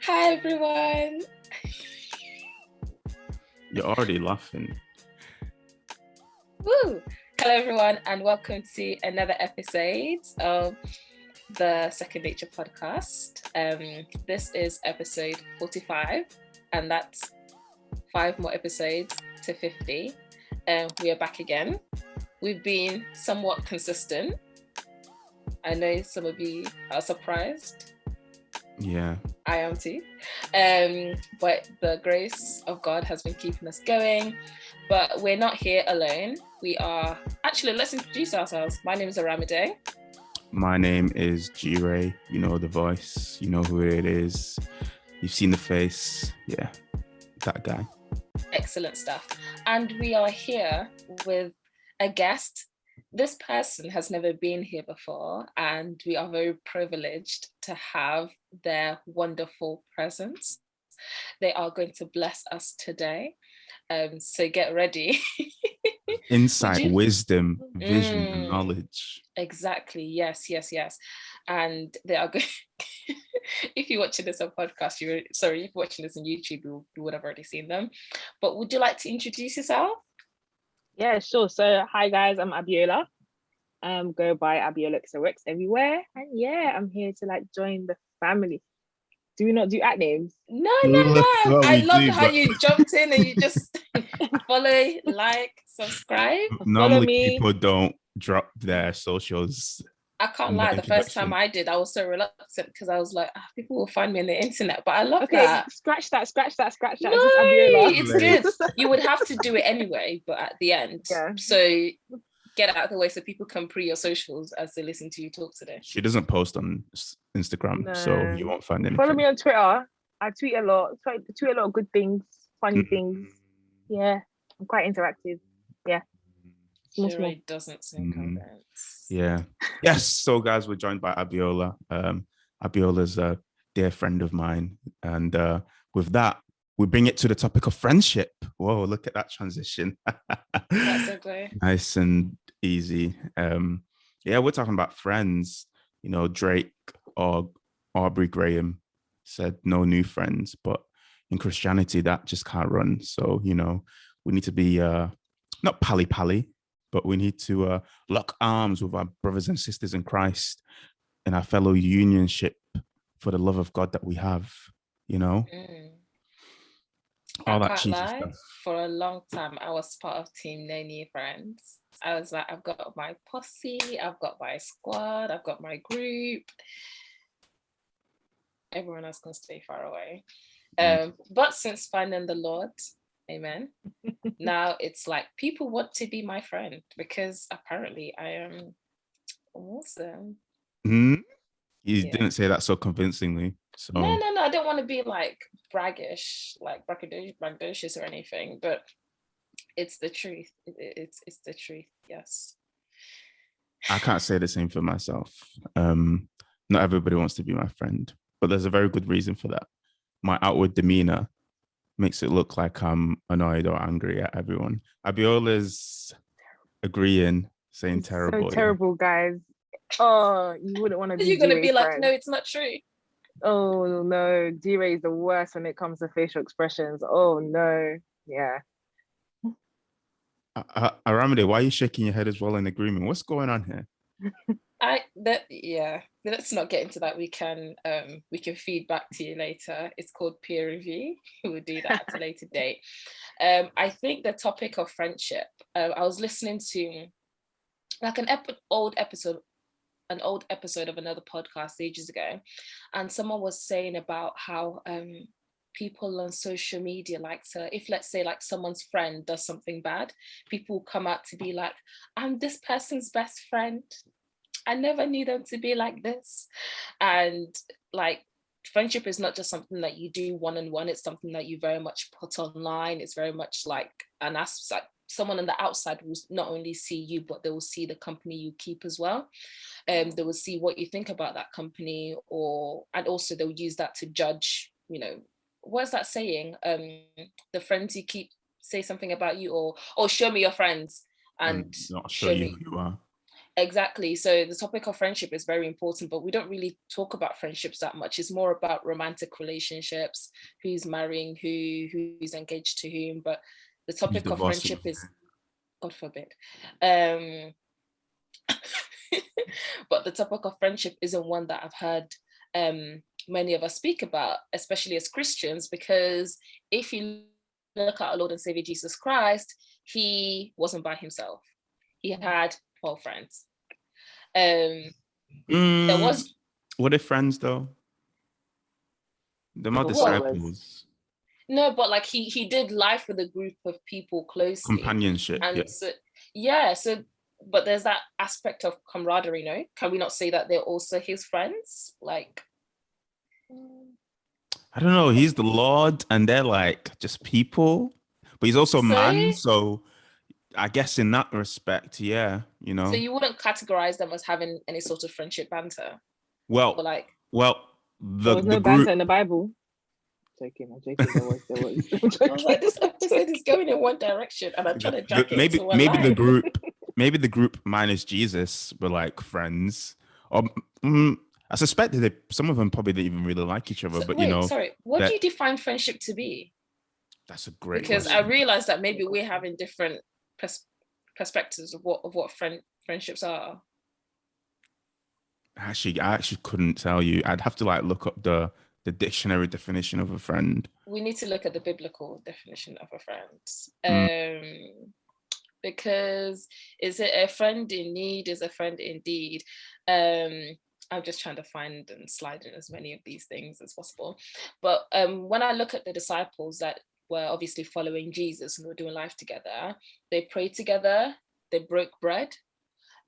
Hi everyone. You're already laughing. Woo! Hello everyone and welcome to another episode of the Second Nature podcast. This is episode 45 and that's 5 more episodes to 50. We are back again. We've been somewhat consistent. I know some of you are surprised. Yeah. I am too. But the grace of God has been keeping us going. But we're not here alone. We are actually, let's introduce ourselves. My name is ARAMIDE. My name is JIREH. You know the voice. You know who it is. You've seen the face. Yeah, that guy. Excellent stuff. And we are here with a guest. This person has never been here before, and we are very privileged to have their wonderful presence. They are going to bless us today. So get ready. Insight, wisdom, vision, and knowledge. Exactly. Yes. And they are going. If you're watching this on podcast, if you're watching this on YouTube, you would have already seen them. But would you like to introduce yourself? Yeah, sure. So, hi guys, I'm Abiola. Go by Abiolas everywhere, and yeah, I'm here to join the family. Do we not do at names? No. I love how you jumped in and you just follow, like, subscribe. Normally, people don't drop their socials. I can't lie. The first time I did, I was so reluctant because I was like, people will find me on the internet. But I love that. Scratch that. No, it's good. You would have to do it anyway, but at the end. Yeah. So get it out of the way so people can pre your socials as they listen to you talk today. She doesn't post on Instagram, so you won't find anything. Follow me on Twitter. I tweet a lot. Tweet a lot of good things, funny things. Yeah, I'm quite interactive. Yeah. She doesn't seem convinced. Yeah. Yes. So, guys, we're joined by Abiola. Abiola's a dear friend of mine, and with that, we bring it to the topic of friendship. Whoa! Look at that transition. That's so great. Nice and easy. Yeah, we're talking about friends. You know, Drake or Aubrey Graham said no new friends, but in Christianity, that just can't run. So, you know, we need to be not pally, but we need to lock arms with our brothers and sisters in Christ and our fellow unionship for the love of God that we have, you know? All that cheesy stuff. For a long time, I was part of Team No New Friends. I was like, I've got my posse, I've got my squad, I've got my group. Everyone else can stay far away. But since finding the Lord, amen, now it's like people want to be my friend because apparently I am awesome. You didn't say that so convincingly. So no, I don't want to be like braggish, like braggadocious or anything, but it's the truth. It's the truth. Yes. I can't say the same for myself. Not everybody wants to be my friend, but there's a very good reason for that. My outward demeanor makes it look like I'm annoyed or angry at everyone. Abiola's agreeing, saying it's terrible. So terrible, guys. Oh, you wouldn't want to be. You're gonna be like, no, it's not true. Oh no, JIREH is the worst when it comes to facial expressions. Oh no, yeah. ARAMIDE, why are you shaking your head as well in agreement? What's going on here? Let's not get into that. We can feed back to you later. It's called peer review. We'll do that at a later date. I think the topic of friendship, I was listening to like an old episode of another podcast ages ago, and someone was saying about how people on social media like to, if let's say like someone's friend does something bad, people come out to be like, I'm this person's best friend. I never knew them to be like this. And like friendship is not just something that you do one-on-one, it's something that you very much put online. It's very much like an aspect. Someone on the outside will not only see you, but they will see the company you keep as well. They will see what you think about that company, and also they'll use that to judge, you know, what's that saying? The friends you keep say something about you, or show me your friends and not show you who you are. Exactly. So the topic of friendship is very important, but we don't really talk about friendships that much. It's more about romantic relationships, who's marrying who's engaged to whom. But the Who's topic of divorcing? friendship is, God forbid. Um, but the topic of friendship isn't one that I've heard many of us speak about, especially as Christians, because if you look at our Lord and Savior Jesus Christ, he wasn't by himself. He had 12 friends. There was Were they friends though? They're not disciples. No, but like he did life with a group of people closely. Companionship. And yeah. So but there's that aspect of camaraderie, no? Can we not say that they're also his friends? Like, I don't know. He's the Lord, and they're like just people, but he's also man. So I guess in that respect, yeah, you know. So you wouldn't categorize them as having any sort of friendship banter? Well, there was no banter in the Bible. I'm joking. There was. I was like, this episode is going in one direction, and I'm trying to drag it into one maybe line. the group minus Jesus were like friends, or I suspect that some of them probably didn't even really like each other. But what do you define friendship to be? That's a great because question. I realized that maybe we're having different perspectives of what friendships are. I actually couldn't tell you. I'd have to like look up the dictionary definition of a friend. We need to look at the biblical definition of a friend. Because is it a friend in need? Is a friend indeed? I'm just trying to find and slide in as many of these things as possible. But when I look at the disciples that were obviously following Jesus and were doing life together, they prayed together, they broke bread,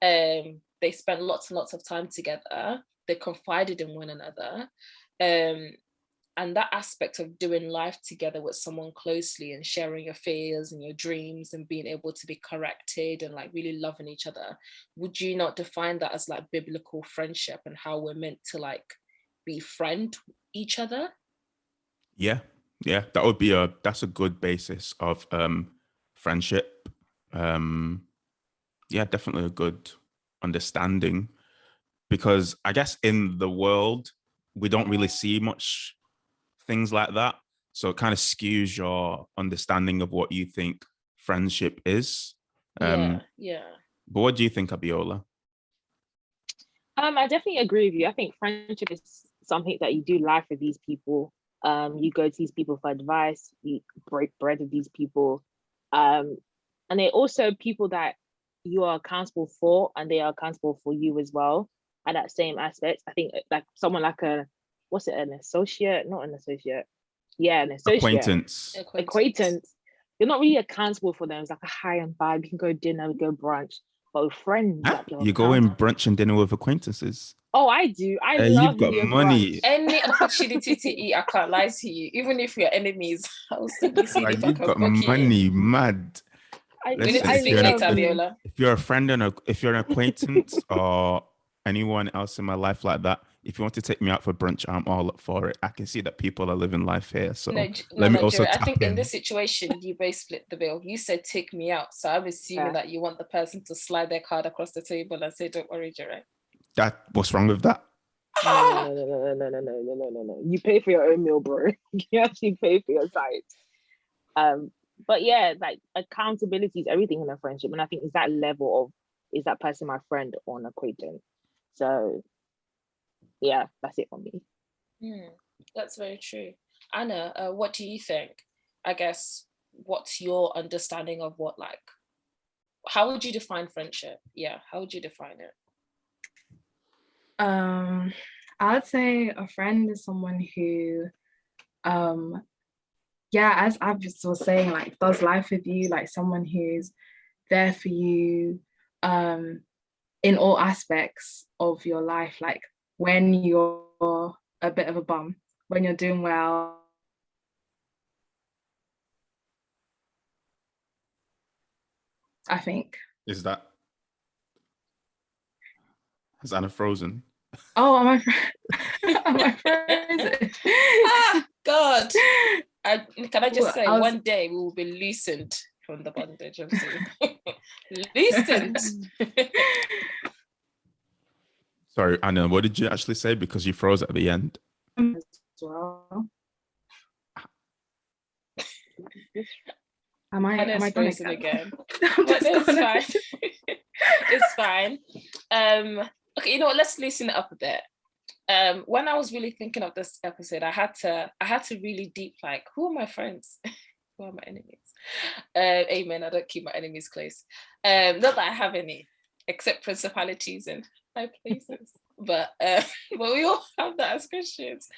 they spent lots and lots of time together, they confided in one another. And that aspect of doing life together with someone closely and sharing your fears and your dreams and being able to be corrected and like really loving each other, would you not define that as like biblical friendship and how we're meant to like befriend each other? Yeah, that's a good basis of friendship. Yeah, definitely a good understanding, because I guess in the world we don't really see much things like that, so it kind of skews your understanding of what you think friendship is. Yeah. But what do you think, Abiola? I definitely agree with you. I think friendship is something that you do life with these people. You go to these people for advice, you break bread with these people, and they're also people that you are accountable for, and they are accountable for you as well. At that same aspect, I think like someone like an associate, not an associate. Yeah, an associate. Acquaintance. You're not really accountable for them. It's like a high and by. We can go dinner, we go brunch. But with friends, like you go in brunch and dinner with acquaintances. Oh, I do. I love you've got money. Brunch. Any opportunity to eat, I can't lie to you. Even if we're enemies, I'll still be seeing if I can got money, mad. We need to speak later, Abiola. If you're a friend and if you're an acquaintance or anyone else in my life like that, if you want to take me out for brunch, I'm all up for it. I can see that people are living life here. So let me also I think in this situation, you both split the bill. You said take me out. So I'm assuming that you want the person to slide their card across the table and say, don't worry, JIREH. What's wrong with that? No. You pay for your own meal, bro. You actually pay for your side. But yeah, like accountability is everything in a friendship. And I think it's that level of, is that person my friend or an acquaintance? So yeah, that's it for me. That's very true. Anna, what do you think? I guess, what's your understanding of what, like, how would you define friendship? Yeah, how would you define it? I'd say a friend is someone who, as Ab was saying, like does life with you, like someone who's there for you in all aspects of your life, like when you're a bit of a bum, when you're doing well. I think. Is Anna frozen? Oh, am I frozen? God. Can I just say, one day we will be loosened from the bondage of Zoom. Loosened. Sorry, Anna, what did you actually say? Because you froze at the end. As well. Am I Anna's gone frozen again. I'm But just no, it's gonna- fine. It's fine. Okay, you know what? Let's loosen it up a bit. When I was really thinking of this episode, I had to really deep, like, who are my friends? Who are my enemies? Amen. I don't keep my enemies close. Not that I have any, except principalities in high places. But we all have that as Christians.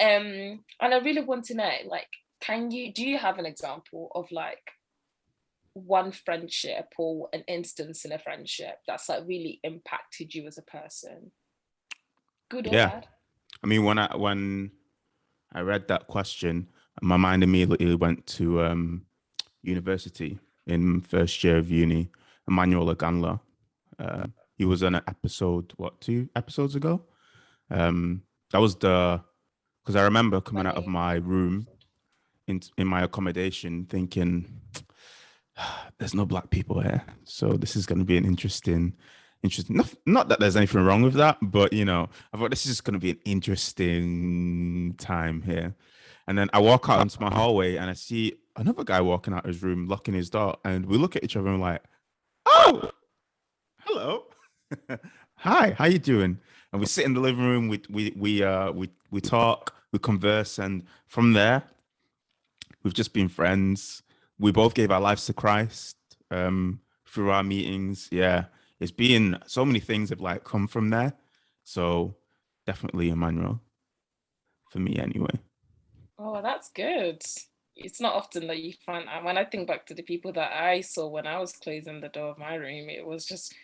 And I really want to know, like, do you have an example of like one friendship or an instance in a friendship that's like really impacted you as a person? Good or bad? I mean, when I read that question, my mind immediately went to university in first year of uni. Emmanuel Aganla. He was on an episode, 2 episodes ago? That was because I remember coming out of my room in my accommodation thinking, there's no black people here. So this is going to be an interesting, not that there's anything wrong with that, but, you know, I thought this is going to be an interesting time here. And then I walk out into my hallway and I see another guy walking out of his room, locking his door. And we look at each other and we're like, oh, hello. Hi, how you doing? And we sit in the living room, we talk, we converse. And from there, we've just been friends. We both gave our lives to Christ through our meetings. Yeah, it's been so many things have like come from there. So definitely Emmanuel for me anyway. Oh, that's good. It's not often that you find, when I think back to the people that I saw when I was closing the door of my room, it was just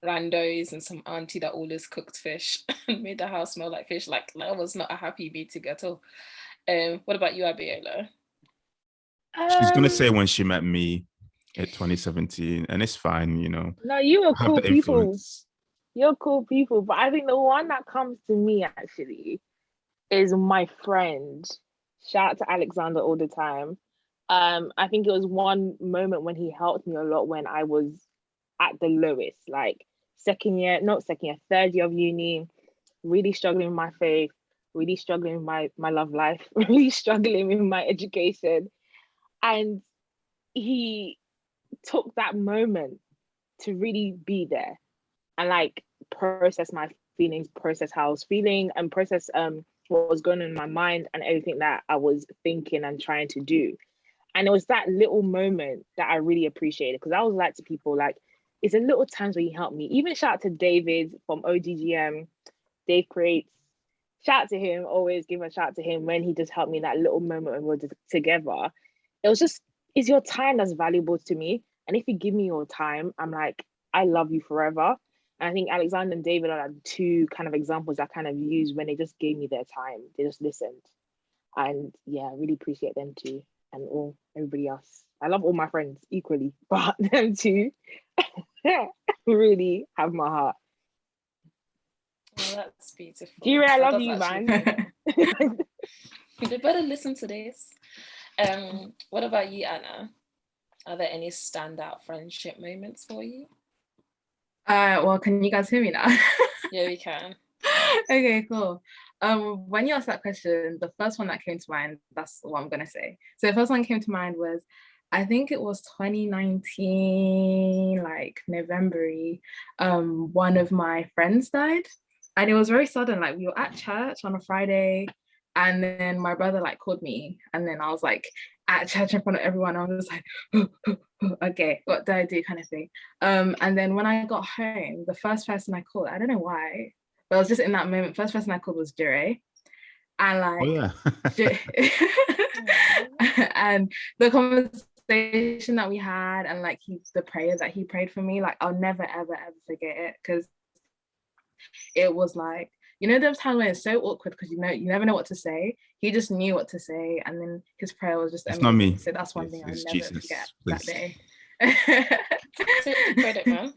randos and some auntie that always cooked fish and made the house smell like fish. Like that was not a happy meeting at all. What about you, Abiola? She's gonna say when she met me at 2017, and it's fine, you know. No, you were I have cool the people. influence. You're cool people. But I think the one that comes to me actually is my friend. Shout out to Alexander all the time. I think it was one moment when he helped me a lot when I was at the lowest, like third year of uni, really struggling with my faith, really struggling with my love life, really struggling with my education. And he took that moment to really be there and like process my feelings, process how I was feeling, and process what was going on in my mind and everything that I was thinking and trying to do. And it was that little moment that I really appreciated, because I was like to people, like, it's the little times where you help me. Even shout out to David from OGGM, Dave Creates. Shout out to him, always give a shout out to him when he just helped me in that little moment when we were together. It was just, it's your time that's valuable to me. And if you give me your time, I'm like, I love you forever. And I think Alexander and David are like two kind of examples I kind of use when they just gave me their time. They just listened. And yeah, I really appreciate them too. And everybody else. I love all my friends equally, but them two really have my heart. Oh, that's beautiful. JIREH, I love That's you, actually man. They better listen to this. What about you, Anna? Are there any standout friendship moments for you? Well, can you guys hear me now? Yeah, we can. Okay, cool. When you asked that question, the first one that came to mind, that's what I'm gonna say. So the first one that came to mind was, I think it was 2019, like November. One of my friends died, and it was very sudden. Like we were at church on a Friday, and then my brother like called me, and then I was like at church in front of everyone. I was like, okay, what do I do, kind of thing. And then when I got home, the first person I called, I don't know why, but I was just in that moment, first person I called was JIREH. And like, and the conversation that we had, and like the prayer that he prayed for me, like I'll never ever forget it, because it was like, you know, there was times when it's so awkward because you never know what to say. He just knew what to say, and then his prayer was just amazing. Not me. So that's one thing I'll never forget that day. Take the credit, man,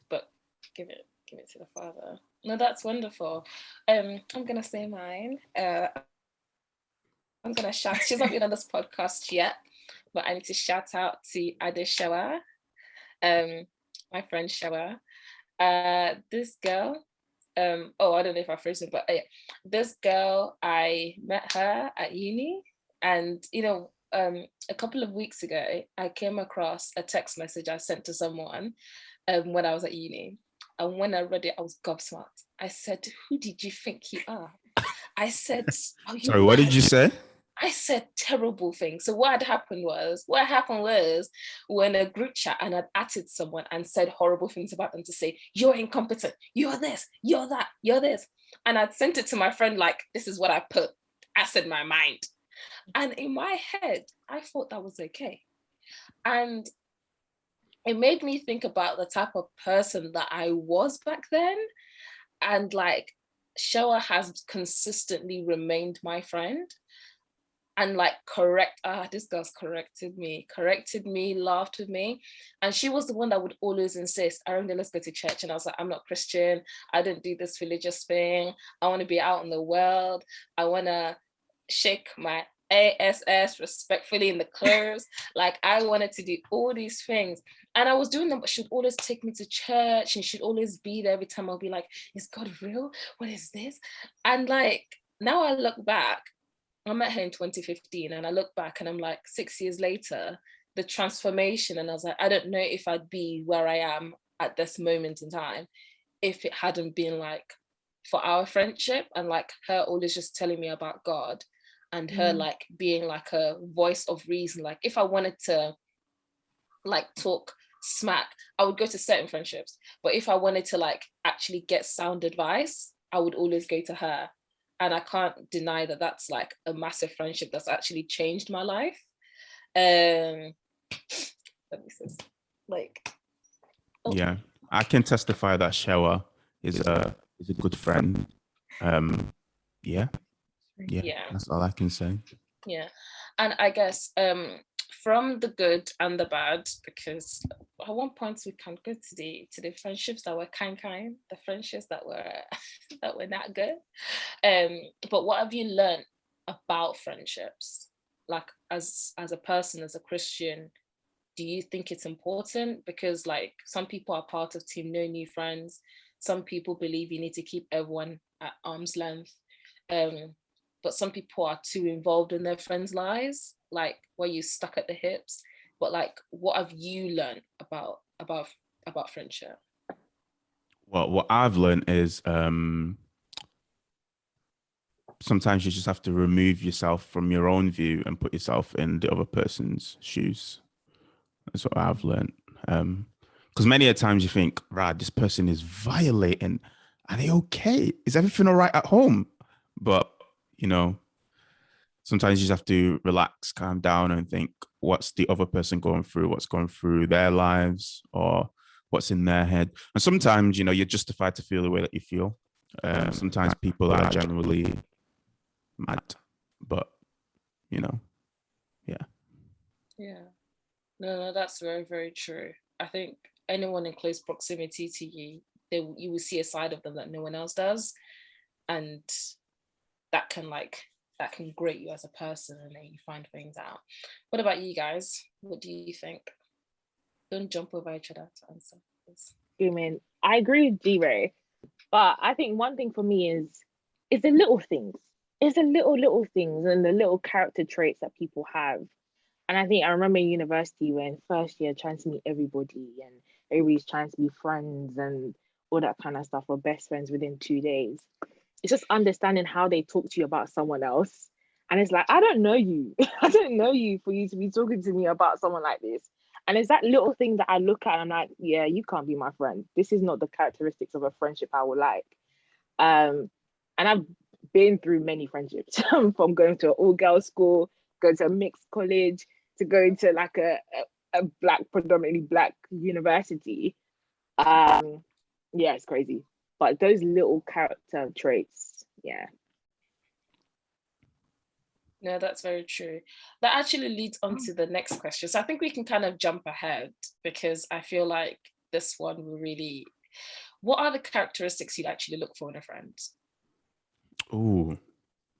but give it to the Father. No, that's wonderful. I'm gonna say mine. I'm gonna shout. She's not been on this podcast yet, but I need to shout out to Adeshawa, my friend Shawa. This girl, oh, I don't know if I phrased it, but this girl, I met her at uni, and a couple of weeks ago, I came across a text message I sent to someone when I was at uni. And when I read it, I was gobsmacked. I said, "Who did you think you are?" I said, "Are you Sorry, what did you say? I said terrible things. So what happened was we're in a group chat and I'd added someone and said horrible things about them to say, "You're incompetent, you're this, you're that, you're this." And I'd sent it to my friend like, "This is what I put." I said my mind. And in my head, I thought that was okay. And it made me think about the type of person that I was back then. And like, Showa has consistently remained my friend. And like this girl's corrected me, laughed with me. And she was the one that would always insist, "Aramide, let's go to church." And I was like, "I'm not Christian. I don't do this religious thing. I want to be out in the world. I want to shake my ass respectfully in the curves." Like, I wanted to do all these things. And I was doing them, but she'd always take me to church and she'd always be there every time. I'll be like, "Is God real? What is this?" And like, now I look back, I met her in 2015 and I look back and I'm like, 6 years later, the transformation. And I was like, I don't know if I'd be where I am at this moment in time if it hadn't been like for our friendship and like her always just telling me about God and her like being like a voice of reason. Like if I wanted to like talk smack, I would go to certain friendships. But if I wanted to like actually get sound advice, I would always go to her. And I can't deny that that's like a massive friendship that's actually changed my life. Let me see. Like, Yeah, I can testify that Showa is a good friend. Yeah, that's all I can say. Yeah, and I guess from the good and the bad, because at one point we can go to the friendships that were kind, the friendships that were that were not good. But what have you learned about friendships? Like as a person, as a Christian, do you think it's important? Because like some people are part of Team No New Friends. Some people believe you need to keep everyone at arm's length. But some people are too involved in their friends' lives, like where you stuck at the hips. But like, what have you learned about friendship? Well, what I've learned is sometimes you just have to remove yourself from your own view and put yourself in the other person's shoes. That's what I've learned. Because many a times you think, right, this person is violating. Are they okay? Is everything all right at home? But, sometimes you just have to relax, calm down and think, what's the other person going through? What's going through their lives or what's in their head? And sometimes, you're justified to feel the way that you feel. Sometimes people are generally mad, but, yeah. Yeah. No, that's very, very true. I think anyone in close proximity to you, you will see a side of them that no one else does. And that can grate you as a person and then you find things out. What about you guys? What do you think? Don't jump over each other to answer this. I agree with JIREH, but I think one thing for me is the little things. It's the little things and the little character traits that people have. And I think I remember in university when first year trying to meet everybody and everybody's trying to be friends and all that kind of stuff, or best friends within 2 days. It's just understanding how they talk to you about someone else. And it's like, I don't know you. I don't know you for you to be talking to me about someone like this. And it's that little thing that I look at and I'm like, yeah, you can't be my friend. This is not the characteristics of a friendship I would like. And I've been through many friendships from going to an all-girls school, going to a mixed college, to going to like a predominantly black university. Yeah, it's crazy. But those little character traits, yeah. No, that's very true. That actually leads on to the next question. So I think we can kind of jump ahead because I feel like this one will really... What are the characteristics you'd actually look for in a friend? Oh,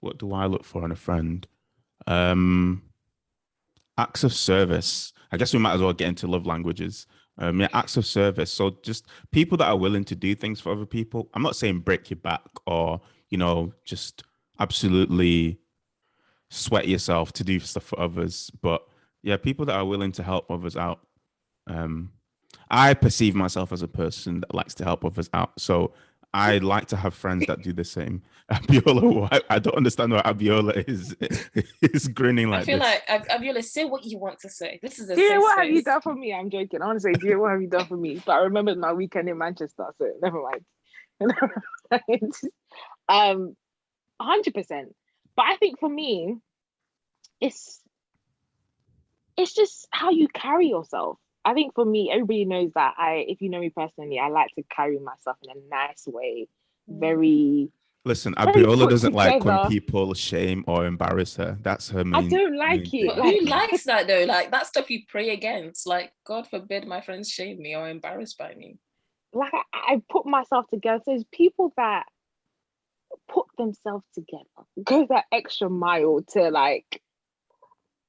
what do I look for in a friend? Acts of service. I guess we might as well get into love languages. Yeah, acts of service. So just people that are willing to do things for other people. I'm not saying break your back or, just absolutely sweat yourself to do stuff for others. But yeah, people that are willing to help others out. Um, I perceive myself as a person that likes to help others out. So I like to have friends that do the same. Abiola, I don't understand why Abiola is grinning I like feel this. like Abiola, say what you want to say. This is a Dear, safe what have you space. done for me? I'm joking. I want to say, dear, what have you done for me? But I remembered my weekend in Manchester, so never mind. Never mind. 100%. But I think for me, it's just how you carry yourself. I think for me, everybody knows that if you know me personally, I like to carry myself in a nice way, very, Listen, very Abiola put doesn't like when together. people shame or embarrass her. That's her I main. don't like it. But who likes that though? Like that stuff you pray against. Like, God forbid my friends shame me or embarrassed by me. Like I put myself together. So there's people that put themselves together, go that extra mile to like,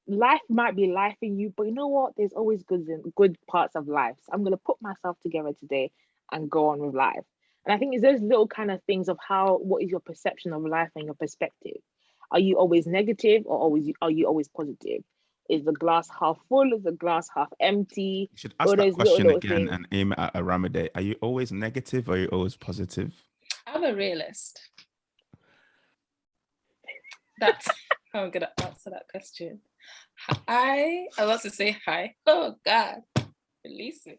life might be life in you, but you know what? There's always good parts of life. So I'm gonna put myself together today and go on with life. And I think it's those little kind of things of what is your perception of life and your perspective. Are you always negative or are you always positive? Is the glass half full? Is the glass half empty? You should ask All that those little question again things. and aim it at Aramide. Are you always negative or are you always positive? I'm a realist. That's how I'm gonna answer that question. I was to say hi. Oh God, release me.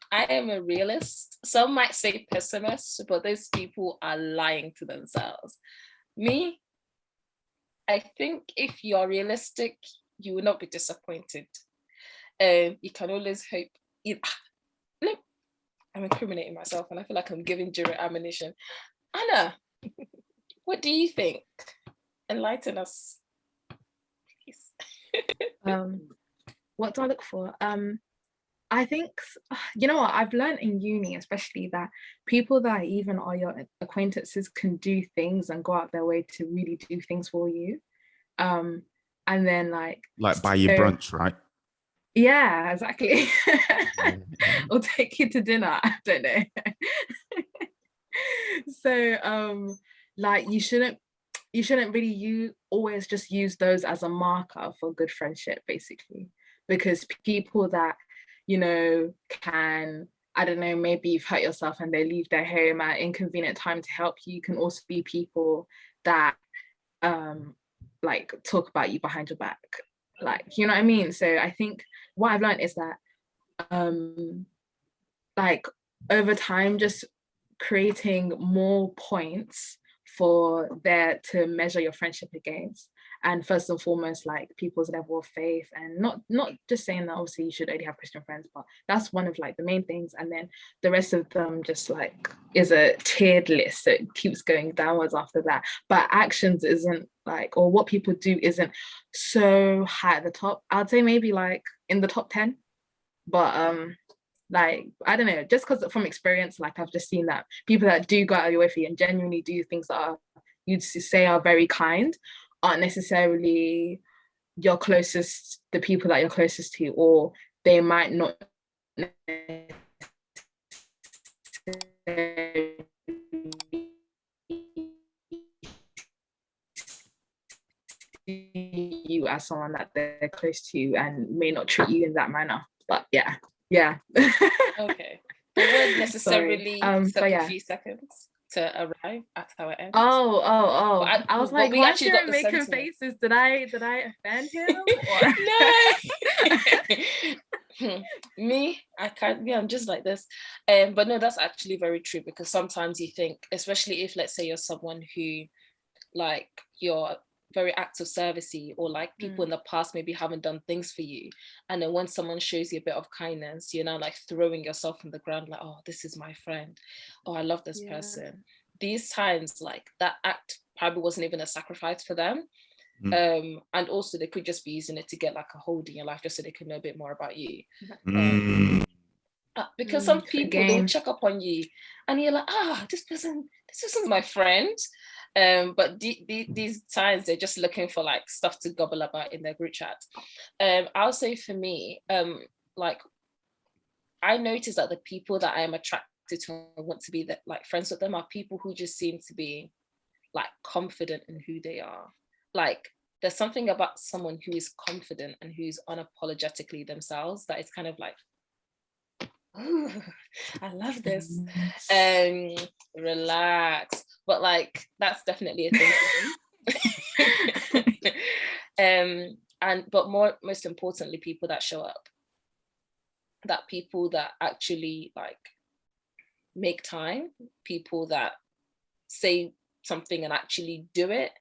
I am a realist. Some might say pessimist, but those people are lying to themselves. Me, I think if you're realistic, you will not be disappointed. You can always hope. I'm incriminating myself, and I feel like I'm giving JIREH ammunition. Anna, what do you think? Enlighten us, please. What do I look for? I think, you know what, I've learned in uni especially that people that even are your acquaintances can do things and go out their way to really do things for you. And then like buy you brunch, right? Yeah, exactly. Or take you to dinner. I don't know. So like you shouldn't really always just use those as a marker for good friendship, basically, because people that can, I don't know, maybe you've hurt yourself and they leave their home at inconvenient time to help you, can also be people that like talk about you behind your back, like, you know what I mean? So I think what I've learned is that like over time, just creating more points for there to measure your friendship against, and first and foremost, like people's level of faith, and not just saying that obviously you should only have Christian friends, but that's one of like the main things, and then the rest of them just like is a tiered list, so it keeps going downwards after that. But actions isn't like, or what people do isn't so high at the top. I'd say maybe like in the top 10, but like, I don't know, just because from experience, like I've just seen that people that do go out of your way for you and genuinely do things that are, you'd say, are very kind, aren't necessarily your closest, the people that you're closest to, or they might not you as someone that they're close to and may not treat you in that manner. But yeah. Okay. The word necessarily took a few seconds to arrive at our end. I was like, why actually got making faces? Did I offend him? No. Me, I can't. Yeah, I'm just like this. But no, that's actually very true, because sometimes you think, especially if, let's say, you're someone who, like, you're very acts of servicey, or like people in the past maybe haven't done things for you, and then when someone shows you a bit of kindness, you're now like throwing yourself on the ground like, oh, this is my friend, oh, I love this person. These times, like, that act probably wasn't even a sacrifice for them. And also they could just be using it to get like a hold in your life, just so they can know a bit more about you. Because some people, they'll check up on you and you're like, this person's my friend. But these times they're just looking for like stuff to gobble about in their group chat. I'll say for me, like I notice that the people that I am attracted to and want to be that like friends with them are people who just seem to be like confident in who they are. Like there's something about someone who is confident and who's unapologetically themselves that it's kind of like, ooh, I love this. Relax. But like that's definitely a thing for me. But most importantly, people that show up. That people that actually like make time, people that say something and actually do it,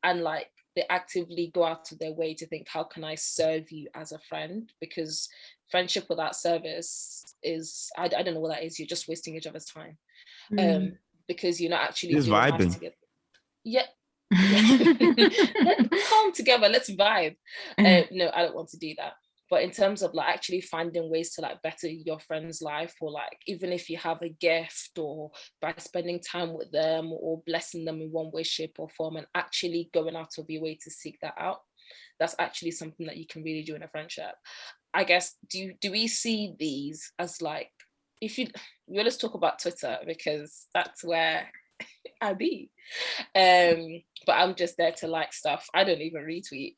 and like they actively go out of their way to think, how can I serve you as a friend? Because friendship without service is, I don't know what that is. You're just wasting each other's time. Because you're not actually just doing vibing life together. Yeah. Come together, let's vibe. No, I don't want to do that. But in terms of like actually finding ways to like better your friend's life, or like even if you have a gift, or by spending time with them or blessing them in one way, shape or form, and actually going out of your way to seek that out, that's actually something that you can really do in a friendship. I guess, do we see these as like, if you always talk about Twitter because that's where I be. But I'm just there to like stuff. I don't even retweet.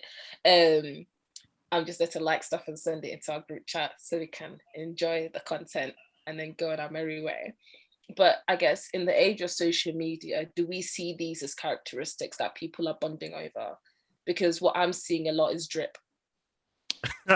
I'm just there to like stuff and send it into our group chat so we can enjoy the content and then go on our merry way. But I guess in the age of social media, do we see these as characteristics that people are bonding over? Because what I'm seeing a lot is drip. No,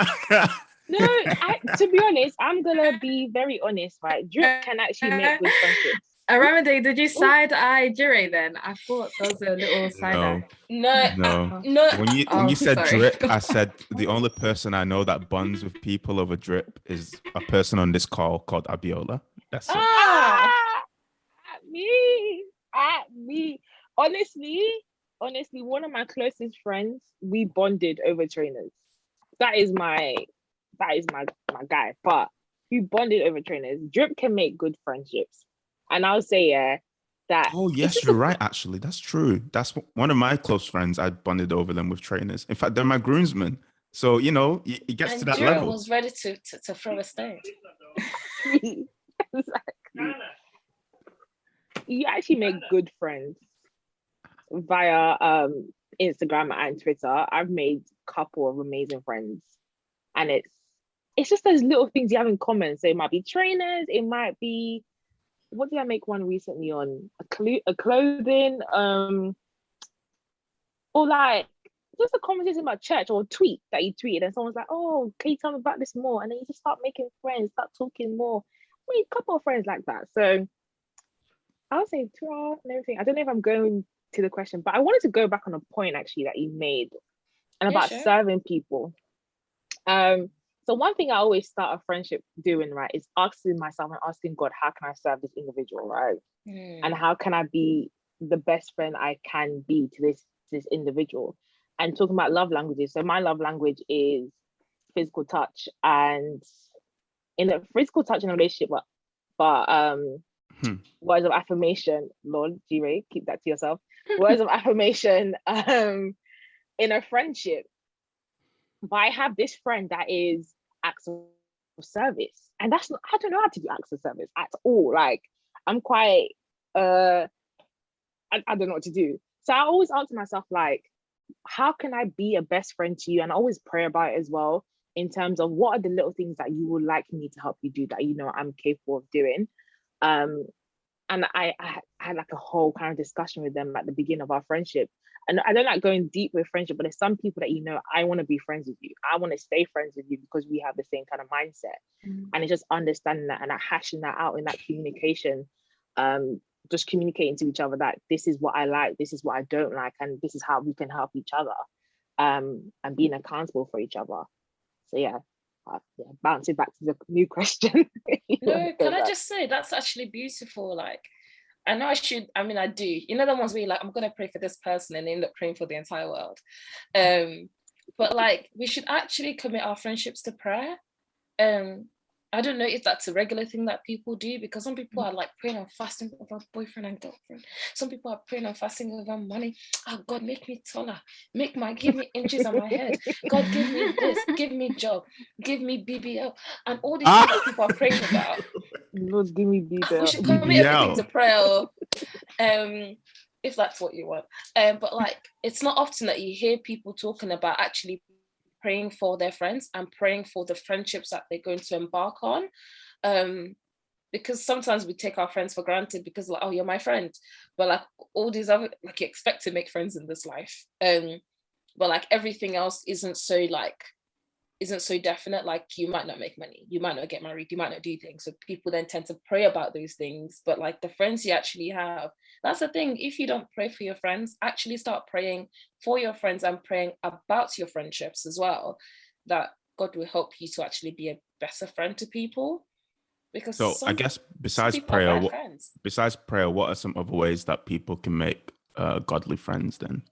to be honest, I'm gonna be very honest, right? Drip can actually make good friendships. ARAMIDE, did you side-eye JIREH then? I thought there was a little side-eye. No. When you said sorry. drip, I said the only person I know that bonds with people over drip is a person on this call called Abiola. That's it. At me. Honestly, one of my closest friends, we bonded over trainers. That is my guy. But we bonded over trainers. Drip can make good friendships. And I'll say, that. Oh, yes, you're right, actually. That's true. That's one of my close friends. I bonded over them with trainers. In fact, they're my groomsmen. So, you know, it gets to that JIREH level. was ready to throw a stone. Exactly. You actually make good friends via Instagram and Twitter. I've made a couple of amazing friends. And it's just those little things you have in common. So it might be trainers, it might be, what did I make one recently on? A clothing, or like just a conversation about church, or a tweet that you tweeted and someone's like, oh, can you tell me about this more? And then you just start making friends, start talking more. I mean, a couple of friends like that. So I would say Twitter and everything. I don't know if I'm going to the question, but I wanted to go back on a point actually that you made and about serving people. So one thing I always start a friendship doing, right, is asking myself and asking God, how can I serve this individual, right? And how can I be the best friend I can be to this individual? And talking about love languages. So my love language is physical touch, and in a physical touch in a relationship, but words of affirmation, Lord, JIREH, keep that to yourself. Words of affirmation in a friendship. But I have this friend that is acts of service, and that's not, I don't know how to do acts of service at all. Like I'm quite I don't know what to do. So I always ask myself, like, how can I be a best friend to you? And I always pray about it as well, in terms of what are the little things that you would like me to help you do that you know I'm capable of doing. And I had like a whole kind of discussion with them at the beginning of our friendship. And I don't like going deep with friendship, but there's some people that, you know, I want to be friends with you. I want to stay friends with you because we have the same kind of mindset. And it's just understanding that and hashing that out in that communication, just communicating to each other that this is what I like, this is what I don't like, and this is how we can help each other, and being accountable for each other. So yeah, bouncing back to the new question. No, can I just say that's actually beautiful. Like, I know I do. You know the ones where you're like, I'm gonna pray for this person and end up praying for the entire world. But like we should actually commit our friendships to prayer. I don't know if that's a regular thing that people do, because some people are like praying and fasting over boyfriend and girlfriend. Some people are praying and fasting over money. Oh God, make me taller, give me inches on my head. God, give me this, give me job, give me BBL, and all these things that people are praying about. Lord, give me We BBL. should commit everything to prayer. If that's what you want. But like, it's not often that you hear people talking about actually praying for their friends and praying for the friendships that they're going to embark on. Because sometimes we take our friends for granted because like, oh, you're my friend. But like all these other, like you expect to make friends in this life. But like everything else isn't so definite. Like you might not make money, you might not get married, you might not do things. So people then tend to pray about those things. But like the friends you actually have, that's the thing. If you don't pray for your friends, actually start praying for your friends and praying about your friendships as well, that God will help you to actually be a better friend to people. Because so I guess besides prayer, what are some other ways that people can make godly friends then?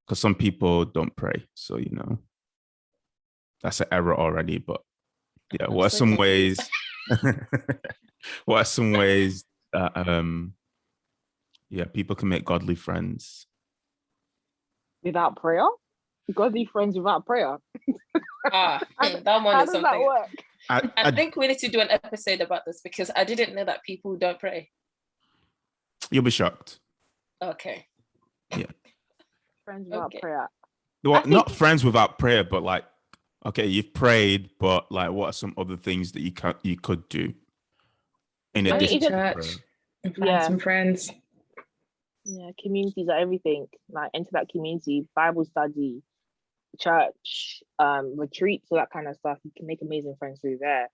Because some people don't pray, so you know that's an error already. But yeah, what are some ways? What are some ways that people can make godly friends Without prayer? Godly friends without prayer? That one How is does something. that work? I think we need to do an episode about this because I didn't know that people don't pray. You'll be shocked. Okay. Yeah. Friends without prayer. Well, not friends without prayer, but like, okay, you've prayed, but like, what are some other things that you could do in addition to church, prayer? find some friends. Yeah, communities are everything. Like enter that community, Bible study, church, retreats, all that kind of stuff. You can make amazing friends through there.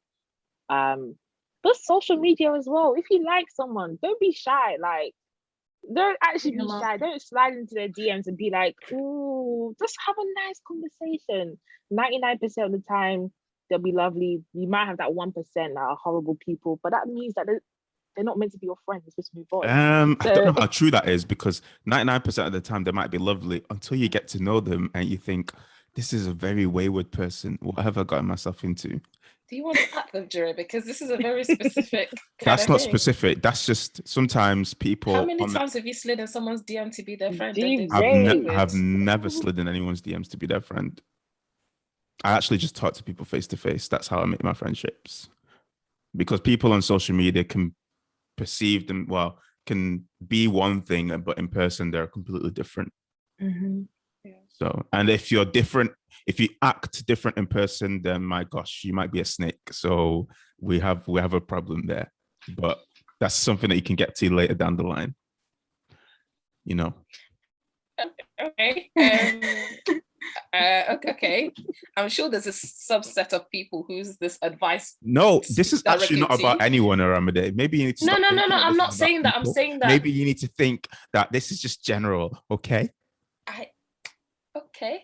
But social media as well. If you like someone, don't be shy. Like, don't actually be shy. Don't slide into their DMs and be like, "Ooh, just have a nice conversation." 99% of the time, they'll be lovely. You might have that 1% that are horrible people, but that means that they're not meant to be your friends. They're supposed to move on. I don't know how true that is, because 99% of the time they might be lovely until you get to know them and you think, this is a very wayward person. What have I gotten myself into? Do you want to act them, JIREH? Because this is a very specific That's not thing. specific. That's just sometimes people. How many times have you slid in someone's DM to be their friend? I've never slid in anyone's DMs to be their friend. I actually just talk to people face to face. That's how I make my friendships. Because people on social media can perceive them, can be one thing, but in person they're completely different. Mm-hmm. Yeah. So, and if you're different, if you act different in person, then my gosh, you might be a snake. So we have a problem there. But that's something that you can get to later down the line. You know. Okay. Okay. I'm sure there's a subset of people who's this advice. No, this is actually not about anyone, Aramide. Maybe you need to. No. I'm not saying that. I'm saying that. Maybe you need to think that this is just general. Okay. Okay.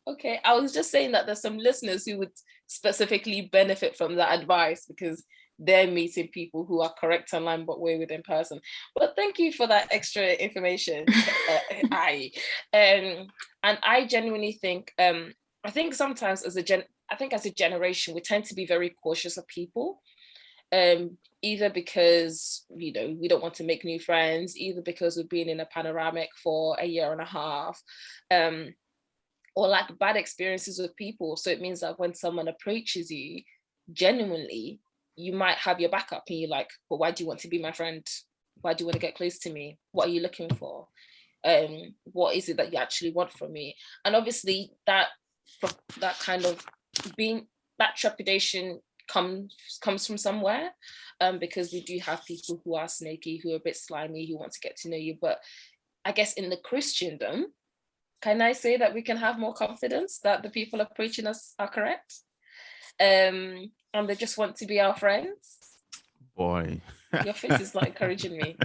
Okay. I was just saying that there's some listeners who would specifically benefit from that advice because they're meeting people who are correct online but wayward in person. But thank you for that extra information. And I genuinely think I think sometimes as a generation we tend to be very cautious of people. Either because we don't want to make new friends, either because we've been in a panoramic for a year and a half, or like bad experiences with people. So it means that when someone approaches you genuinely, you might have your backup and you're like, but why do you want to be my friend? Why do you want to get close to me? What are you looking for? What is it that you actually want from me? And obviously that kind of that trepidation comes from somewhere, because we do have people who are snaky, who are a bit slimy, who want to get to know you. But I guess in the Christendom, can I say that we can have more confidence that the people approaching us are correct, and they just want to be our friends? Boy, your face is not encouraging me.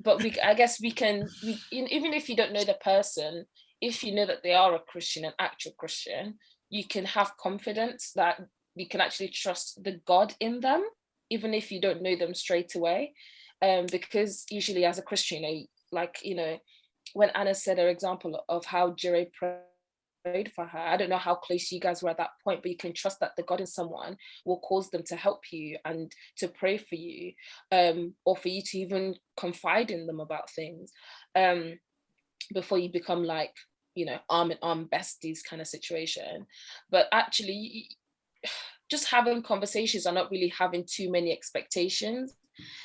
But I guess we can, even if you don't know the person, if you know that they are a Christian, an actual Christian, you can have confidence that you can actually trust the God in them, even if you don't know them straight away. Because usually as a Christian, when Anna said her example of how JIREH prayed for her. I don't know how close you guys were at that point, but you can trust that the God in someone will cause them to help you and to pray for you, or for you to even confide in them about things, before you become like, you know, arm in arm besties kind of situation. But actually, just having conversations and not really having too many expectations.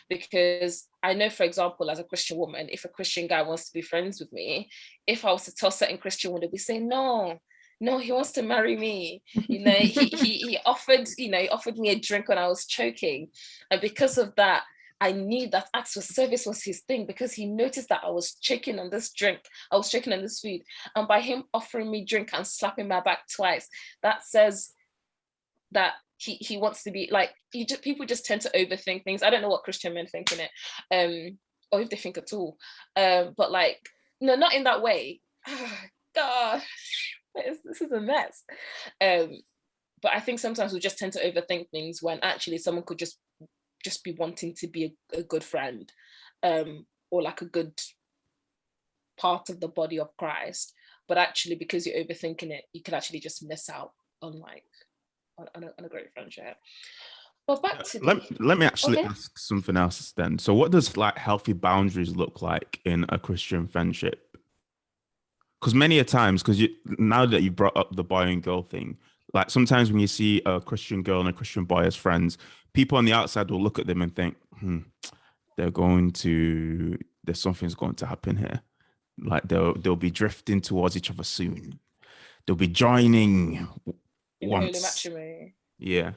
Because I know, for example, as a Christian woman, if a Christian guy wants to be friends with me, if I was to tell certain Christian women, we say, no, he wants to marry me. You know, he offered, you know, he offered me a drink when I was choking. And because of that, I knew that acts of service was his thing, because he noticed that I was choking on this drink, I was choking on this food. And by him offering me drink and slapping my back twice, that says that he wants to be like, people just tend to overthink things. I don't know what Christian men think in it, or if they think at all. But like, no, not in that way. God, this is a mess. But I think sometimes we just tend to overthink things when actually someone could just be wanting to be a good friend, or like a good part of the body of Christ. But actually, because you're overthinking it, you could actually just miss out on like on a great friendship. But back to let me actually okay. ask something else then. So what does like healthy boundaries look like in a Christian friendship? Because many a times, because now that you brought up the boy and girl thing, like sometimes when you see a Christian girl and a Christian boy as friends, people on the outside will look at them and think, there's something's going to happen here. Like they'll be drifting towards each other soon. They'll be joining in once. holy matrimony. Yeah.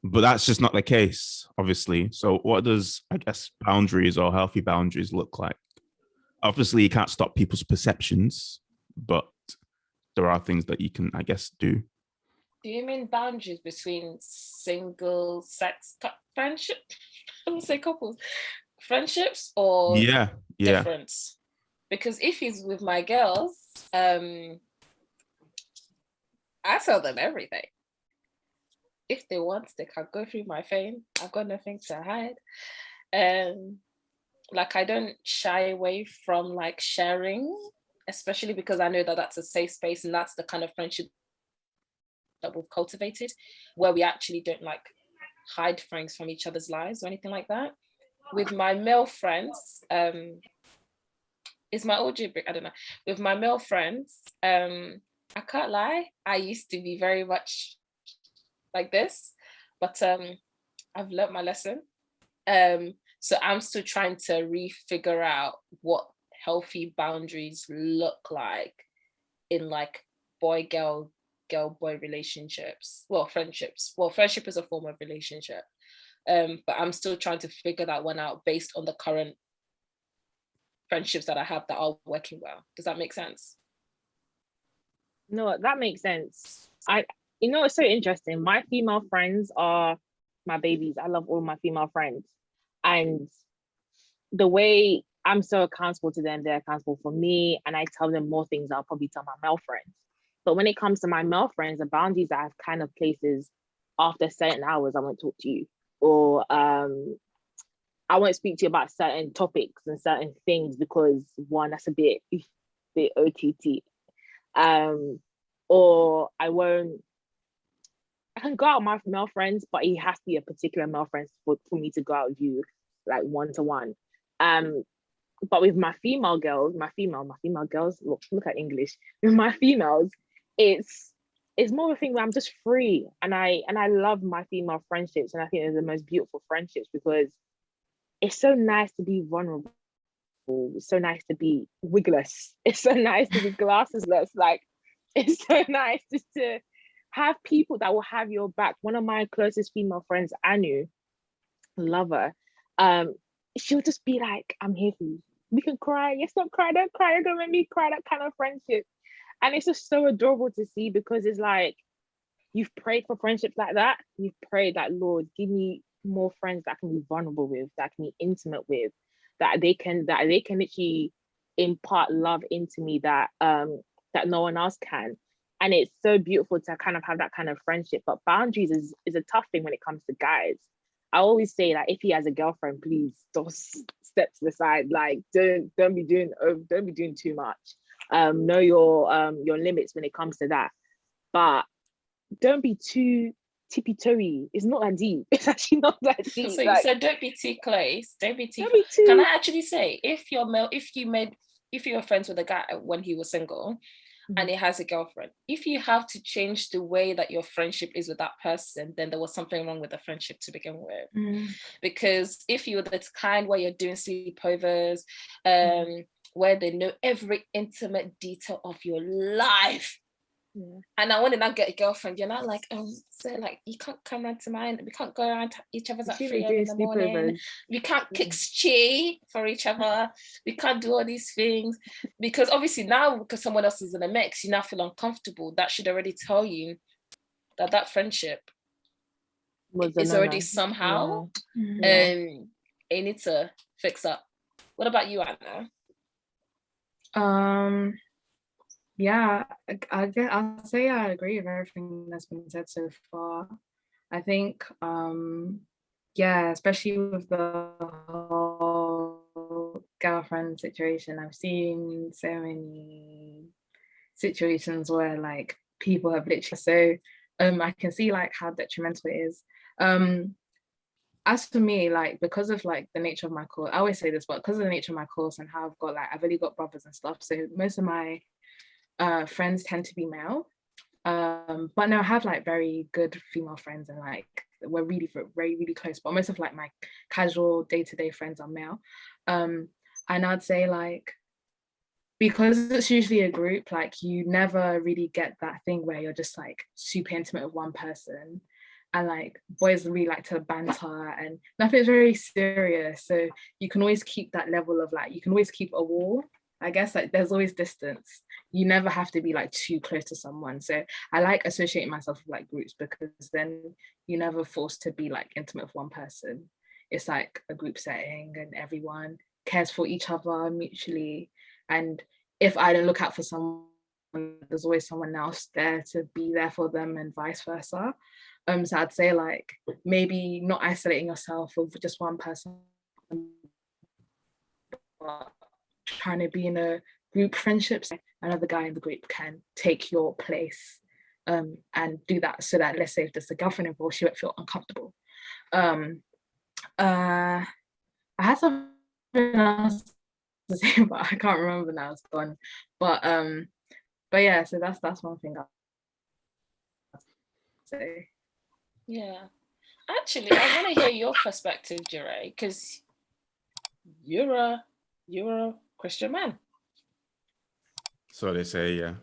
But that's just not the case, obviously. So what does, I guess, boundaries or healthy boundaries look like? Obviously, you can't stop people's perceptions, but there are things that you can, I guess, do. Do you mean boundaries between single sex friendship? I would say couples. Friendships or difference? Because if he's with my girls, I tell them everything. If they want, they can go through my phone. I've got nothing to hide. Like, I don't shy away from like sharing, especially because I know that that's a safe space and that's the kind of friendship that we've cultivated, where we actually don't like hide things from each other's lives or anything like that. With my male friends, is my OG brick? I don't know. With my male friends, I can't lie, I used to be very much like this, but I've learned my lesson. So I'm still trying to refigure out what healthy boundaries look like in like boy girl boy relationships. Well, friendships. Well, friendship is a form of relationship. But I'm still trying to figure that one out based on the current friendships that I have that are working well. Does that make sense? No, that makes sense. It's so interesting. My female friends are my babies. I love all my female friends. And the way I'm so accountable to them, they're accountable for me. And I tell them more things I'll probably tell my male friends. But when it comes to my male friends, the boundaries that I've kind of placed is after certain hours, I won't talk to you. Or I won't speak to you about certain topics and certain things because one, that's a bit OTT. Or I can go out with my male friends, but it has to be a particular male friend for me to go out with you, like one-to-one. But with my female girls, look at English. With my females, it's more of a thing where I'm just free, and I love my female friendships, and I think they're the most beautiful friendships because it's so nice to be vulnerable. It's so nice to be wigless. It's so nice to be glassesless. Like, it's so nice just to have people that will have your back. One of my closest female friends, Anu, love her. She'll just be like, I'm here for you. We can cry. Yes, don't cry. Don't cry. You're going to make me cry. That kind of friendship. And it's just so adorable to see because it's like, you've prayed for friendships like that. You've prayed that, Lord, give me more friends that I can be vulnerable with, that I can be intimate with, that they can literally impart love into me that no one else can. And it's so beautiful to kind of have that kind of friendship. But boundaries is a tough thing when it comes to guys. I always say that if he has a girlfriend, please don't step to the side. Like, don't be doing too much. Know your limits when it comes to that. But don't be too tippy-toey. It's not that deep. It's actually not that deep. So you said don't be too close. Don't be too. Can I actually say, if you were friends with a guy when he was single, and he has a girlfriend, if you have to change the way that your friendship is with that person, then there was something wrong with the friendship to begin with. Because if you're the kind where you're doing sleepovers, where they know every intimate detail of your life, and I want to now get a girlfriend, you're not like, so like you can't come around to mine, we can't go around to each other's at 3 a.m. in the morning, we can't cook chi for each other, we can't do all these things, because obviously now, because someone else is in the mix, you now feel uncomfortable. That should already tell you that friendship is already somehow you need to fix up. What about you, Anna? Yeah, I'll say I agree with everything that's been said so far. I think, yeah, especially with the whole girlfriend situation, I've seen so many situations where like people have literally, so I can see like how detrimental it is. As for me, like because of like the nature of my course, I always say this, but because of the nature of my course and how I've really got brothers and stuff, so most of my friends tend to be male, but no, I have like very good female friends, and like we're really really close, but most of like my casual day-to-day friends are male, and I'd say like because it's usually a group, like you never really get that thing where you're just like super intimate with one person, and like boys really like to banter and nothing's very serious, so you can always keep that level of like, you can always keep a wall, I guess, like there's always distance. You never have to be like too close to someone. So I like associating myself with like groups, because then you're never forced to be like intimate with one person. It's like a group setting and everyone cares for each other mutually. And if I don't look out for someone, there's always someone else there to be there for them, and vice versa. So I'd say like maybe not isolating yourself with just one person, but trying to be in a group friendship, so another guy in the group can take your place, and do that, so that, let's say if there's a girlfriend involved, she won't feel uncomfortable. I had something else to say, but I can't remember now, it's gone. But yeah, so that's one thing I'll say. Yeah, actually I want to hear your perspective, JIREH, because you're a Christian man. So they say, yeah.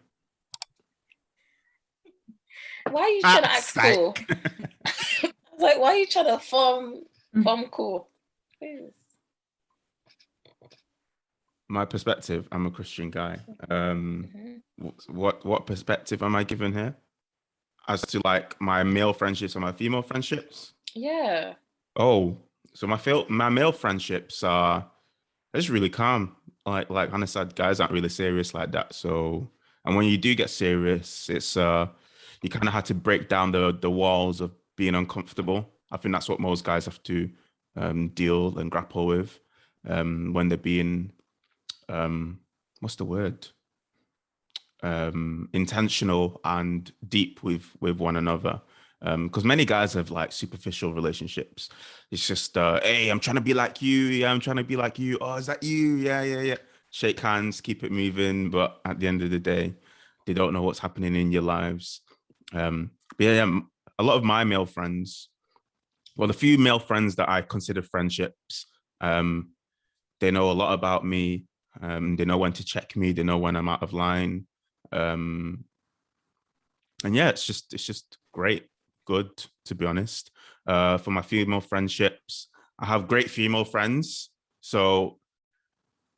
Why are you trying to act cool? I was like, why are you trying to form cool? Please. My perspective, I'm a Christian guy. What perspective am I given here? As to like my male friendships and my female friendships? Yeah. Oh, so my male friendships are just really calm. Like Hannah said, guys aren't really serious like that. So, and when you do get serious, it's you kind of had to break down the walls of being uncomfortable. I think that's what most guys have to deal and grapple with when they're being what's the word? Intentional and deep with one another. Because many guys have like superficial relationships. It's just, hey, I'm trying to be like you. Yeah, I'm trying to be like you. Oh, is that you? Yeah. Shake hands, keep it moving. But at the end of the day, they don't know what's happening in your lives. But yeah, a lot of my male friends, well, the few male friends that I consider friendships, they know a lot about me. They know when to check me. They know when I'm out of line. And yeah, it's just great, good, to be honest. For my female friendships, I have great female friends. So,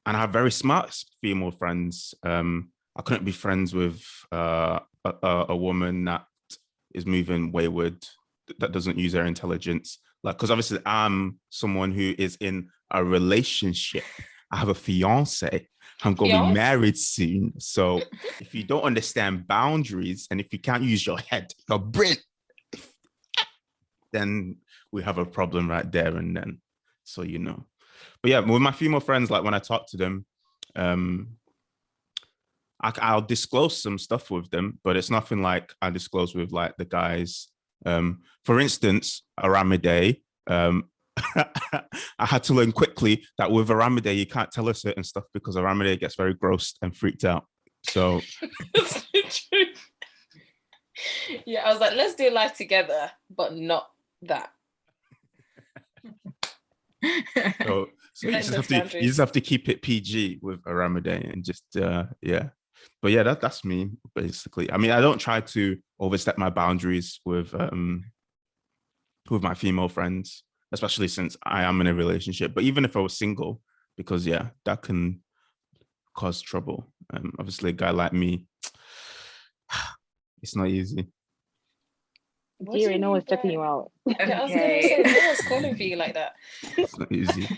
and I have very smart female friends. I couldn't be friends with a woman that is moving wayward, that doesn't use their intelligence. Like, because obviously I'm someone who is in a relationship. I have a fiance. I'm going to be married soon. So if you don't understand boundaries, and if you can't use your head, your brain, then we have a problem right there and then. So, you know. But yeah, with my female friends, like when I talk to them, I I'll disclose some stuff with them, but it's nothing like I disclose with like the guys. For instance, ARAMIDE. I had to learn quickly that with ARAMIDE, you can't tell her certain stuff because ARAMIDE gets very grossed and freaked out. So That's true. Yeah, I was like, let's do life together, but not that. so you just have to keep it PG with ARAMIDE and just yeah. But yeah, that's me basically. I mean, I don't try to overstep my boundaries with my female friends, especially since I am in a relationship. But even if I was single, because yeah, that can cause trouble. Obviously, a guy like me, it's not easy. JIREH, no one's checking you out. Yeah, I was gonna say, no one's calling for you like that. It's not easy.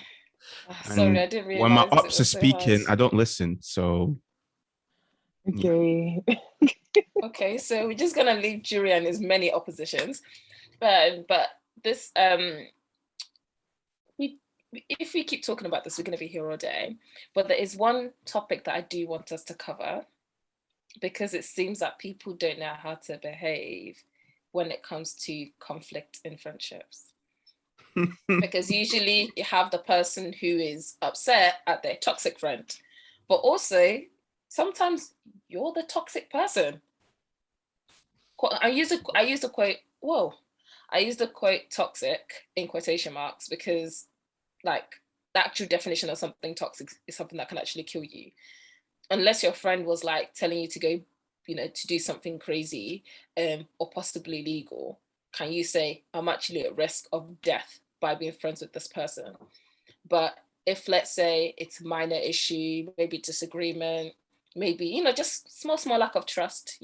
Sorry, I didn't realize. When my ops are speaking, I don't listen. So okay. Yeah. Okay, so we're just gonna leave JIREH and his many oppositions, but this if we keep talking about this, we're gonna be here all day. But there is one topic that I do want us to cover, because it seems that people don't know how to behave when it comes to conflict in friendships. Because usually you have the person who is upset at their toxic friend, but also sometimes you're the toxic person. I used the quote toxic in quotation marks because like the actual definition of something toxic is something that can actually kill you. Unless your friend was like telling you to go, to do something crazy or possibly illegal, can you say, I'm actually at risk of death by being friends with this person? But if, let's say, it's a minor issue, maybe disagreement, maybe, just small lack of trust,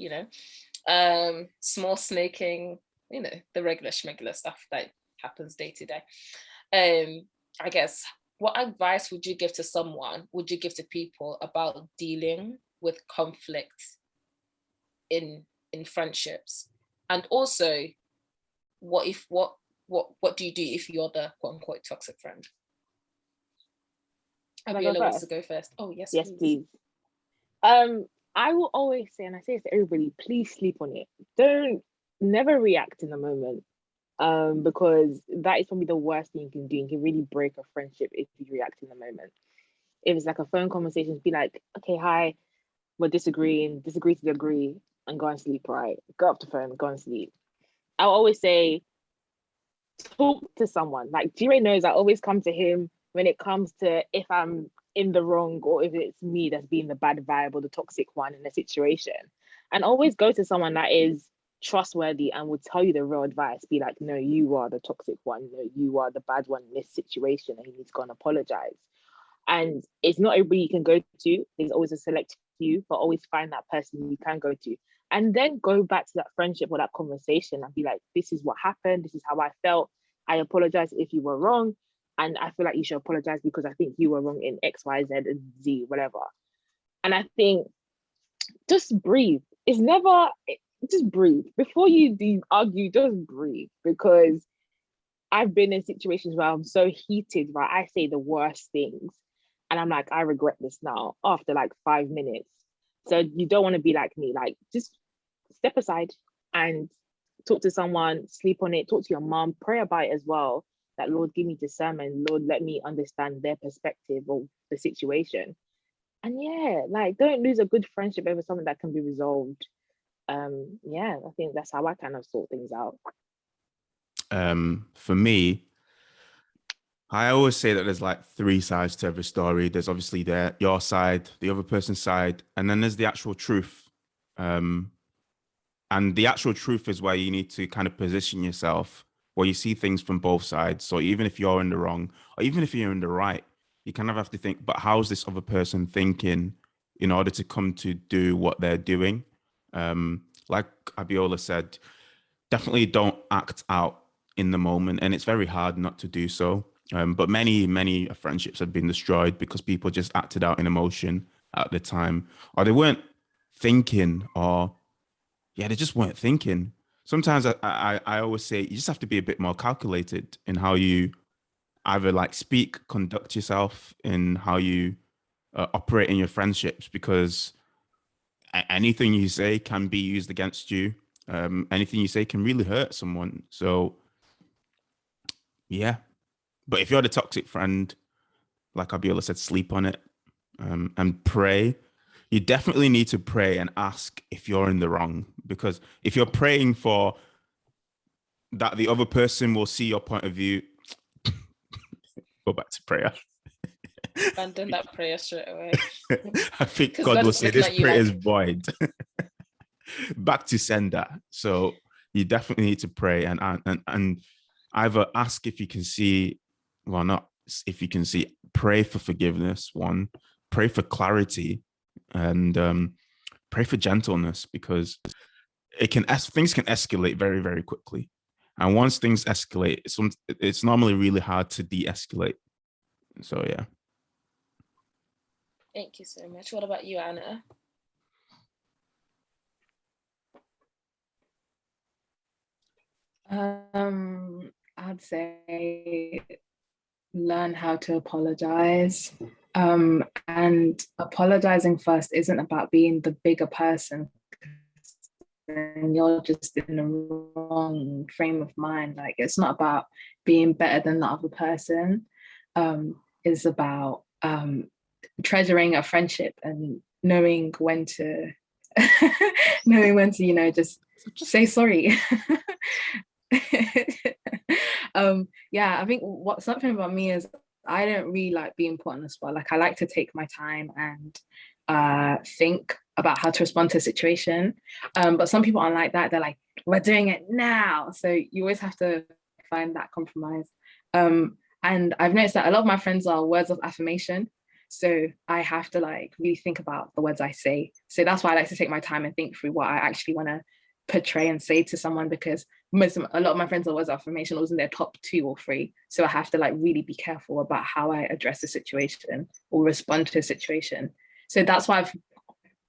small snaking, the regular schmegular stuff that happens day to day. I guess, what advice would you give to someone, would you give to people about dealing with conflict in friendships? And also, what do you do if you're the quote unquote toxic friend? Abiola wants to go first. Oh, yes, please. I will always say, and I say this to everybody, please sleep on it. Never react in the moment. Because that is probably the worst thing you can do. You can really break a friendship if you react in the moment. If it's like a phone conversation, be like, okay, hi, we're disagreeing, disagree to agree, and go and sleep, right? Go off the phone, go and sleep. I'll always say, talk to someone. Like JIREH knows I always come to him when it comes to if I'm in the wrong or if it's me that's being the bad vibe or the toxic one in a situation. And always go to someone that is trustworthy and will tell you the real advice. Be like, no, you are the toxic one. No, you are the bad one in this situation, and you need to go and apologize. And it's not everybody you can go to. There's always a select few, but always find that person you can go to. And then go back to that friendship or that conversation and be like, this is what happened. This is how I felt. I apologize if you were wrong. And I feel like you should apologize because I think you were wrong in X, Y, Z, and Z, whatever. And I think just breathe. Just breathe. Before you argue, just breathe. Because I've been in situations where I'm so heated, right? I say the worst things. And I'm like, I regret this now after like 5 minutes. So you don't want to be like me. Like, just step aside and talk to someone, sleep on it, talk to your mom, pray about it as well. That Lord, give me discernment. Lord, let me understand their perspective of the situation. And yeah, like, don't lose a good friendship over something that can be resolved. Yeah, I think that's how I kind of sort things out. For me, I always say that there's like 3 sides to every story. There's obviously your side, the other person's side, and then there's the actual truth. And the actual truth is where you need to kind of position yourself, where you see things from both sides. So even if you're in the wrong, or even if you're in the right, you kind of have to think, but how's this other person thinking in order to come to do what they're doing? Like Abiola said, definitely don't act out in the moment. And it's very hard not to do so. But many friendships have been destroyed because people just acted out in emotion at the time, or they weren't thinking, or they just weren't thinking. Sometimes I always say you just have to be a bit more calculated in how you either like speak, conduct yourself, in how you operate in your friendships, because anything you say can be used against you. Anything you say can really hurt someone. So yeah, but if you're the toxic friend, like Abiola said, sleep on it, and pray. You definitely need to pray and ask if you're in the wrong, because if you're praying for that the other person will see your point of view, go back to prayer. Abandon that prayer straight away. I think 'Cause God God will is say looking this at you prayer is like- void. Back to sender. So you definitely need to pray and either ask if you can see, well, not if you can see, pray for forgiveness, one, pray for clarity, and pray for gentleness, because things can escalate very, very quickly. And once things escalate, it's normally really hard to de-escalate. So yeah. Thank you so much. What about you, Anna? I'd say learn how to apologize. And apologizing first isn't about being the bigger person, and you're just in the wrong frame of mind. Like, it's not about being better than the other person. It's about treasuring a friendship and knowing when to just say sorry. Yeah, I think something about me is I don't really like being put on the spot. Like, I like to take my time and think about how to respond to a situation. But some people aren't like that. They're like, we're doing it now. So you always have to find that compromise. And I've noticed that a lot of my friends are words of affirmation. So I have to like really think about the words I say. So that's why I like to take my time and think through what I actually want to portray and say to someone, because a lot of my friends are words of affirmation was in their top 2 or 3. So I have to like really be careful about how I address a situation or respond to a situation. So that's why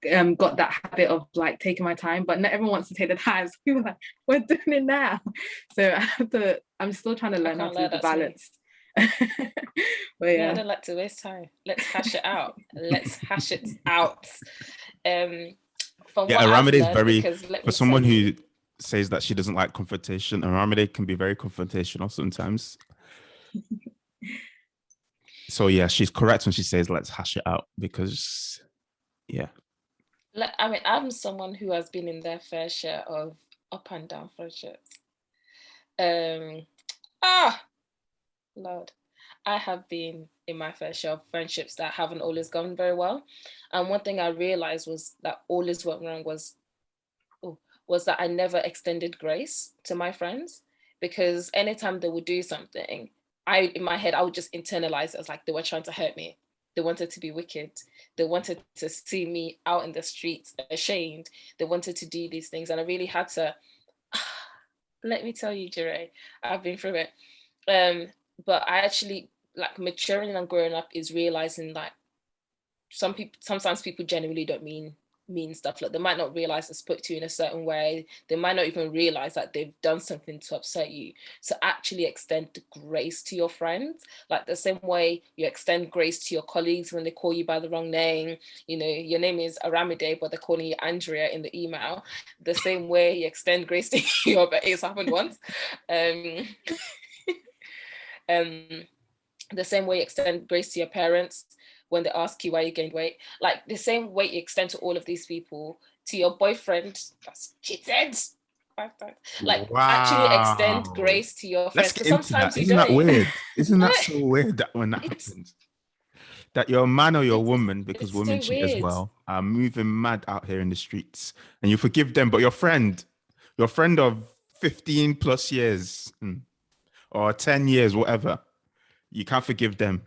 I've got that habit of like taking my time, but not everyone wants to take the time. So people are like, we're doing it now. So I'm still trying to learn how to do the balance. But Yeah, I yeah. don't like to waste time. Let's hash it out. Let's hash it out. From Yeah, what I've Aramide is learned, very, because let for me someone tell you, who says that she doesn't like confrontation, Aramide can be very confrontational sometimes. So yeah, she's correct when she says let's hash it out, because yeah. I mean, I'm someone who has been in their fair share of up and down friendships. Lord, I have been in my fair share of friendships that haven't always gone very well. And one thing I realized was that always went wrong was that I never extended grace to my friends, because anytime they would do something, in my head, I would just internalize it as like they were trying to hurt me. They wanted to be wicked. They wanted to see me out in the streets ashamed. They wanted to do these things. And I really had to, let me tell you, JIREH, I've been through it. But I actually, like, maturing and growing up is realizing that sometimes people genuinely don't mean stuff. Like, they might not realize they spoke to you in a certain way. They might not even realize that they've done something to upset you. So actually extend grace to your friends, like the same way you extend grace to your colleagues when they call you by the wrong name. You know, your name is Aramide, but they're calling you Andrea in the email. The same way you extend grace to your, but it's happened once. The same way you extend grace to your parents when they ask you why you gained weight. Like, the same way you extend to all of these people, to your boyfriend that's cheated 5 times. Like, actually extend grace to your friends. Let's get into that. Sometimes Isn't that weird? Isn't that No, so weird that when that happens? That your man or your woman, because it's women so cheat as weird. well, are moving mad out here in the streets, and you forgive them, but your friend of 15 plus years or 10 years, whatever, you can't forgive them.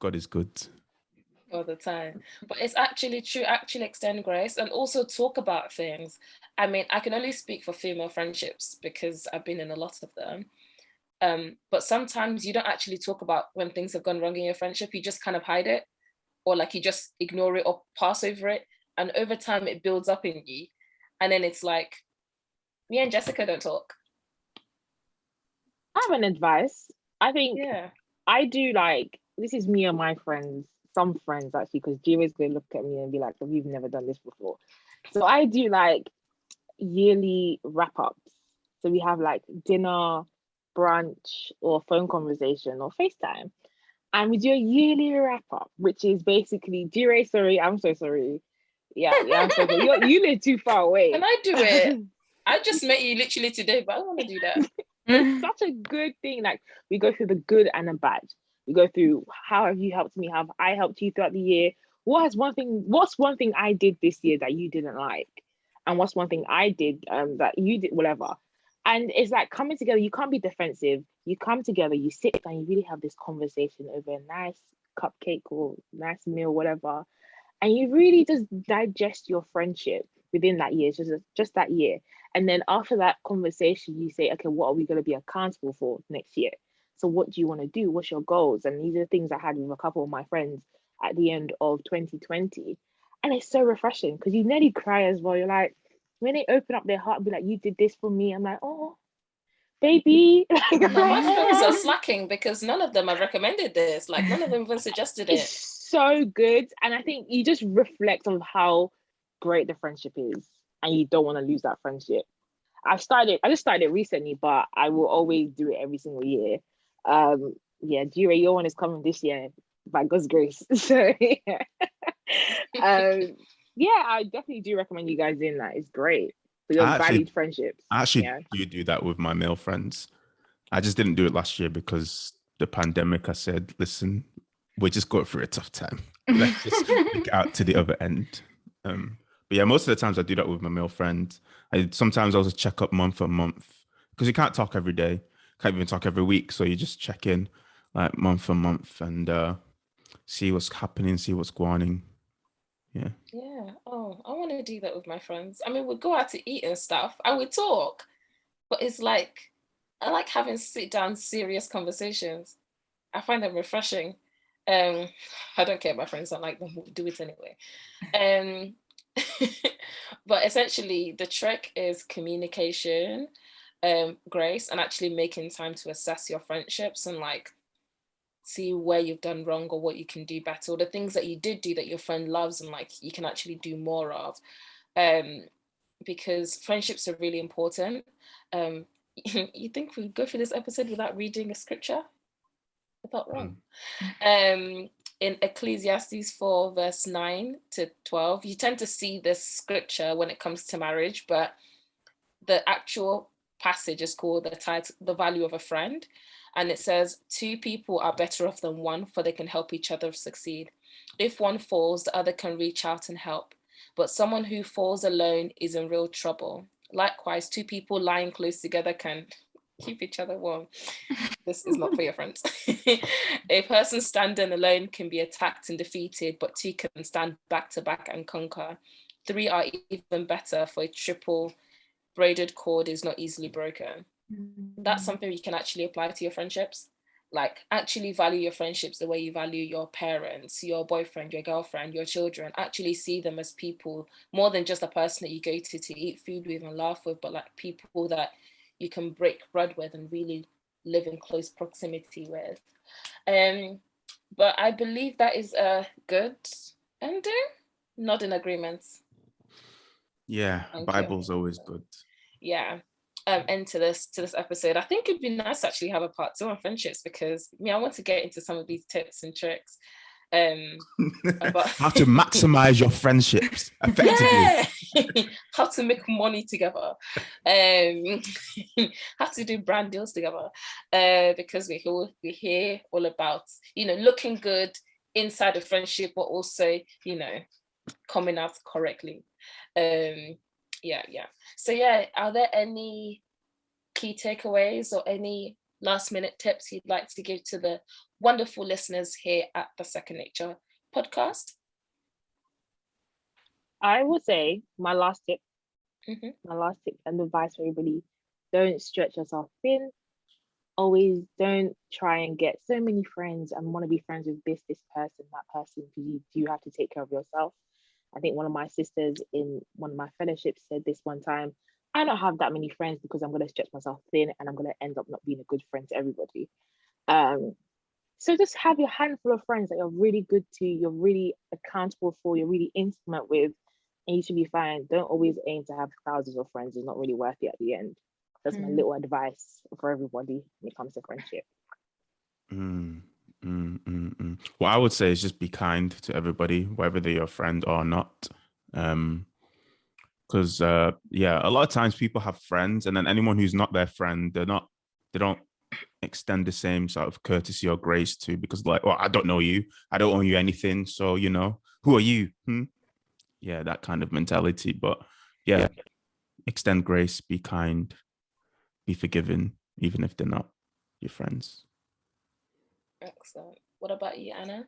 God is good. All the time. But it's actually true. Actually extend grace and also talk about things. I mean, I can only speak for female friendships because I've been in a lot of them. But sometimes you don't actually talk about when things have gone wrong in your friendship. You just kind of hide it, or like you just ignore it or pass over it. And over time it builds up in you. And then it's like, me and Jessica don't talk. I have an advice. I think Yeah. I do, like, this is me and my friends. some friends actually, because Jire's going to look at me and be like, oh, you've never done this before. So I do like yearly wrap-ups. So we have like dinner, brunch, or phone conversation or FaceTime. And we do a yearly wrap-up, which is basically, Jire, sorry, I'm so sorry. Yeah, I'm so sorry. You live too far away. Can I do it? I just met you literally today, but I want to do that. It's such a good thing. Like, we go through the good and the bad. We go through, how have you helped me? How have I helped you throughout the year? What's one thing I did this year that you didn't like? And what's one thing I did that you did, whatever. And it's like coming together. You can't be defensive. You come together, you sit and you really have this conversation over a nice cupcake or nice meal, whatever. And you really just digest your friendship within that year, just that year. And then after that conversation, you say, okay, what are we going to be accountable for next year? So what do you want to do? What's your goals? And these are the things I had with a couple of my friends at the end of 2020. And it's so refreshing because you nearly cry as well. You're like, when they open up their heart and be like, you did this for me. I'm like, oh, baby. No, my friends are slacking because none of them have recommended this. Like, none of them even suggested it. It's so good. And I think you just reflect on how great the friendship is. And you don't want to lose that friendship. I just started it recently, but I will always do it every single year. Jire, your one is coming this year by God's grace. So yeah. I definitely do recommend you guys doing that. It's great for your valued friendships. I actually do that with my male friends. I just didn't do it last year because the pandemic. I said, listen, we're just going through a tough time. Let's just look out to the other end. But yeah, most of the times I do that with my male friends. Sometimes I'll just check up month on month because you can't talk every day, can't even talk every week. So you just check in like month on month and see what's happening, see what's going on. Yeah. Yeah. Oh, I want to do that with my friends. I mean, we'd go out to eat and stuff and we talk, but it's like, I like having sit down serious conversations. I find them refreshing. I don't care if my friends don't like them, we'll do it anyway. But essentially the trick is communication, grace, and actually making time to assess your friendships and like see where you've done wrong or what you can do better, or the things that you did do that your friend loves and like you can actually do more of, because friendships are really important. You think we'd go through this episode without reading a scripture? I thought wrong. In Ecclesiastes 4 verse 9 to 12, you tend to see this scripture when it comes to marriage, but the actual passage is called the value of a friend. And it says, 2 people are better off than one, for they can help each other succeed. If one falls, the other can reach out and help. But someone who falls alone is in real trouble. Likewise, 2 people lying close together can keep each other warm. This is not for your friends. A person standing alone can be attacked and defeated, but 2 can stand back to back and conquer. 3 are even better, for a triple braided cord is not easily broken. That's something you can actually apply to your friendships. Like, actually value your friendships the way you value your parents, your boyfriend, your girlfriend, your children. Actually see them as people, more than just a person that you go to eat food with and laugh with, but like people that you can break bread with and really live in close proximity with. But I believe that is a good ending. Not in agreement. Yeah, Bible's always good. Yeah. End to this episode. I think it'd be nice to actually have a part 2 on friendships, because I want to get into some of these tips and tricks. About how to maximize your friendships effectively. Yeah. How to make money together. How to do brand deals together. Because we hear all about, looking good inside a friendship, but also, coming out correctly. So are there any key takeaways or any last minute tips you'd like to give to the wonderful listeners here at the Second Nature podcast? I would say my last tip and advice for everybody: don't stretch yourself thin. Always don't try and get so many friends and want to be friends with this person, that person, because you have to take care of yourself. I think one of my sisters in one of my fellowships said this one time: I don't have that many friends because I'm going to stretch myself thin and I'm going to end up not being a good friend to everybody. So just have your handful of friends that you're really good to, you're really accountable for, you're really intimate with, and you should be fine. Don't always aim to have thousands of friends. It's not really worth it at the end. That's my little advice for everybody when it comes to friendship. What I would say is just be kind to everybody, whether they're your friend or not. Because a lot of times people have friends, and then anyone who's not their friend, they don't extend the same sort of courtesy or grace to, because like, well, I don't know you, I don't owe you anything, so who are you? Yeah, that kind of mentality. But yeah, extend grace, be kind, be forgiving, even if they're not your friends. Excellent. What about you, Anna?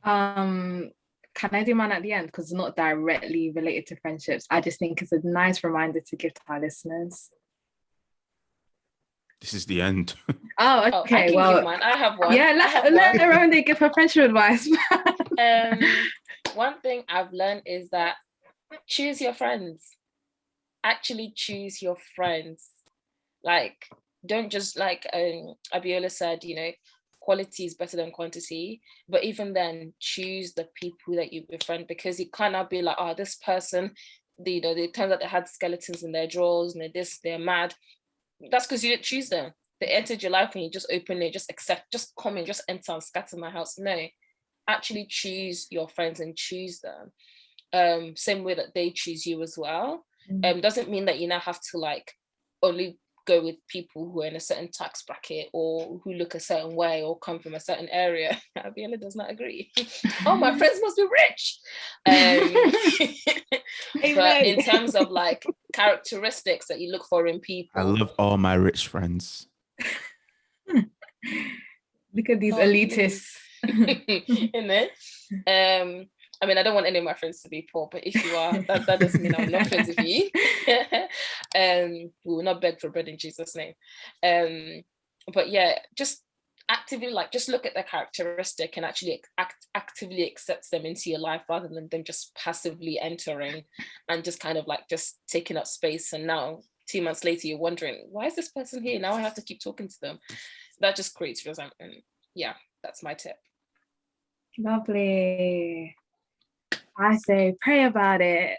Can I do mine at the end? Because it's not directly related to friendships. I just think it's a nice reminder to give to our listeners. This is the end. Oh, okay. I have one. Yeah, let Aramide give her friendship advice. One thing I've learned is that choose your friends. Actually choose your friends. Like, don't just, like Abiola said, quality is better than quantity. But even then, choose the people that you befriend, because you cannot be like, oh, this person, they turns out they had skeletons in their drawers and they're mad. That's because you didn't choose them. They entered your life and you just open it, just accept, just come in, just enter and scatter my house. No, actually choose your friends and choose them. Same way that they choose you as well. Doesn't mean that you now have to like only go with people who are in a certain tax bracket or who look a certain way or come from a certain area. Abiola does not agree. Oh, my friends must be rich. But in terms of like characteristics that you look for in people, I love all my rich friends. Look at these elitists. In it. I mean, I don't want any of my friends to be poor, but if you are, that doesn't mean I'm not friends with you. We will not beg for bread in Jesus' name. But yeah, just actively, like, just look at their characteristic and actually actively accept them into your life, rather than them just passively entering and just kind of like just taking up space. And now 2 months later, you're wondering, why is this person here? Now I have to keep talking to them. That just creates resentment. Yeah, that's my tip. Lovely. I say pray about it.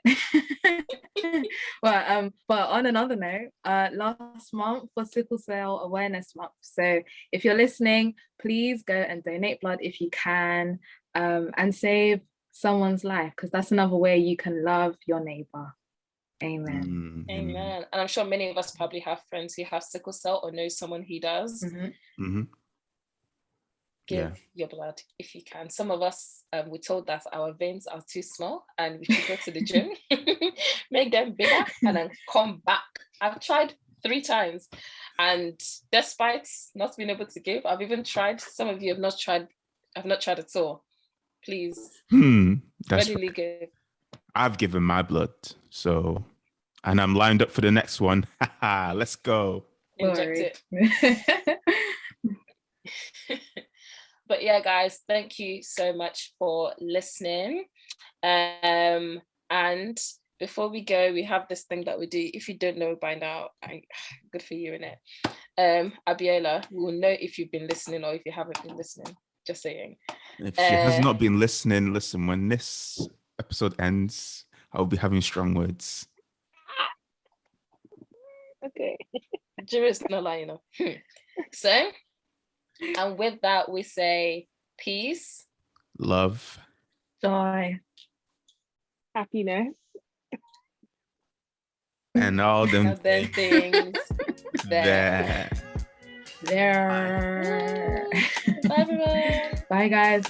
But on another note, last month was Sickle Cell Awareness Month. So if you're listening, please go and donate blood if you can, and save someone's life, because that's another way you can love your neighbor. Amen. Amen. And I'm sure many of us probably have friends who have sickle cell or know someone who does. Give your blood if you can. Some of us, we're told that our veins are too small and we should go to the gym, make them bigger, and then come back. I've tried 3 times, and despite not being able to give, I've even tried. Some of you have not tried. I've not tried at all. Please, readily give. I've given my blood, and I'm lined up for the next one. Let's go. Inject it. But yeah, guys, thank you so much for listening. And before we go, we have this thing that we do. If you don't know by now, good for you, innit? Abiola, we will know if you've been listening or if you haven't been listening. Just saying. If she has not been listening, listen, when this episode ends, I'll be having strong words. Okay. JIREH is not lying. So, and with that, we say peace, love, joy, happiness, and all them things there. Bye, everyone. Bye, guys.